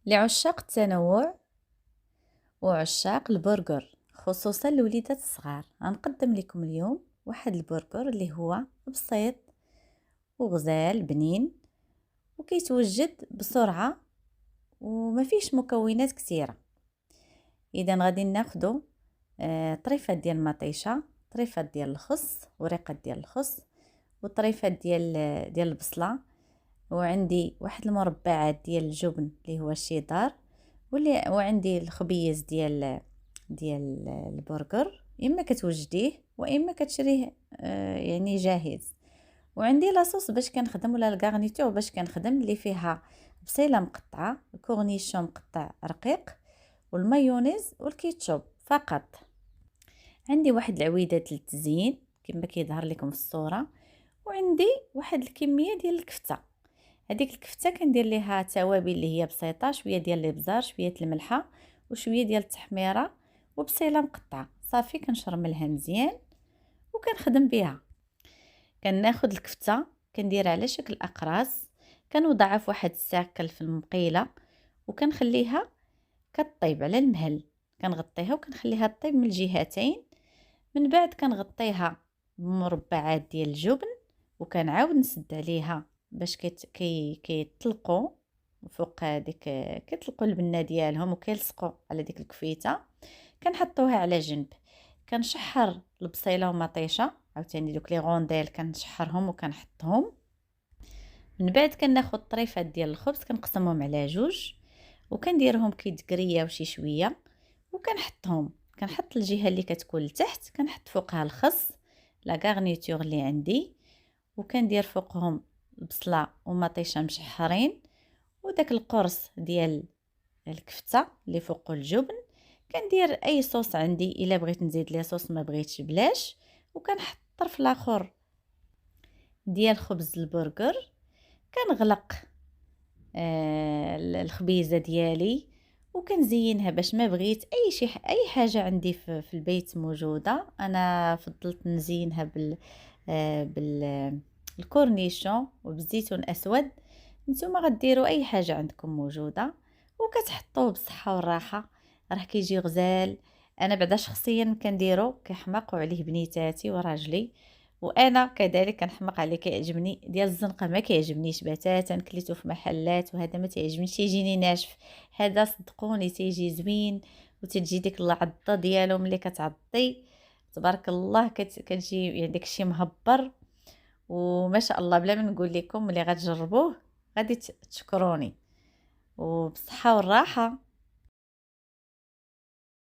لعشاق التنوع وعشاق البرجر، خصوصا الوليدات الصغار، غنقدم لكم اليوم واحد البرجر اللي هو بسيط وغزال بنين وكيتوجد بسرعة وما فيش مكونات كثيرة. اذا غادي ناخدو طريفة ديال المطيشة، طريفة ديال الخس، ورقة ديال الخس، وطريفة ديال البصلة، وعندي واحد المربعات ديال الجبن اللي هو الشيدار، وعندي الخبيز ديال البرجر، اما كتوجديه واما كتشريه يعني جاهز. وعندي لاصوص باش كنخدم ولا الغارنيتور باش كنخدم اللي فيها بصيله مقطعه، الكورنيشون مقطع رقيق، والمايونيز والكيتشوب فقط. عندي واحد العويده للتزيين كما كيظهر لكم في الصوره، وعندي واحد الكميه ديال الكفته. هذيك الكفته كندير ليها توابل اللي هي بسيطه، شويه ديال الابزار، شويه الملحه، وشويه ديال التحميره، وبصيله مقطعه. صافي كنشرملها مزيان وكنخدم بها. كناخذ الكفته كنديرها على شكل اقراص، كنوضعها في واحد الساكل في المقيله، وكنخليها كطيب على المهل. كنغطيها وكنخليها طيب من الجهتين. من بعد كنغطيها بمربعات ديال الجبن، وكنعاود نسد عليها باش كيطلقوا فوق هذيك، كيطلقوا البنه ديالهم وكيلصقوا على ديك الكفيته. كنحطوها على جنب. كنشحر البصيله ومطيشه عاوتاني، دوك لي غونديل كنشحرهم وكنحطهم. من بعد كناخذ طريفات ديال الخبز كنقسمهم على جوج، وكنديرهم كيتقرياو شي شويه، وكنحطهم. كنحط الجهه اللي كتكون لتحت كنحط فوقها الخس لا غارنيتور اللي عندي، وكندير فوقهم البصله ومطيشه مشحرين، وداك القرص ديال الكفته اللي فوق الجبن. كندير اي صوص عندي، الا بغيت نزيد ليه صوص ما بغيتش بلاش. وكنحط الطرف الاخر ديال خبز البرجر. كنغلق الخبيزه ديالي وكنزينها باش ما بغيت اي حاجه عندي في البيت موجوده. انا فضلت نزينها الكورنيشون وبالزيتون اسود. نتوما غديروا اي حاجه عندكم موجوده وكتحطوه بالصحه والراحه، راه كيجي غزال. انا بعدا شخصيا كنديرو كيحماقوا عليه بنيتاتي وراجلي، وانا كذلك كنحماق عليه، كيعجبني. ديال الزنقه ما كيعجبنيش بتاتا، كليته في محلات وهذا ما تعجبنيش، تيجيني ناشف. هذا صدقوني تيجي زوين، وتجي ديك العضه ديالو ملي كتعضي تبارك الله كتجي يعني داكشي مهبر وما شاء الله. بلا ما نقول لكم ملي غتجربوه غادي تشكروني. وبصحه والراحه.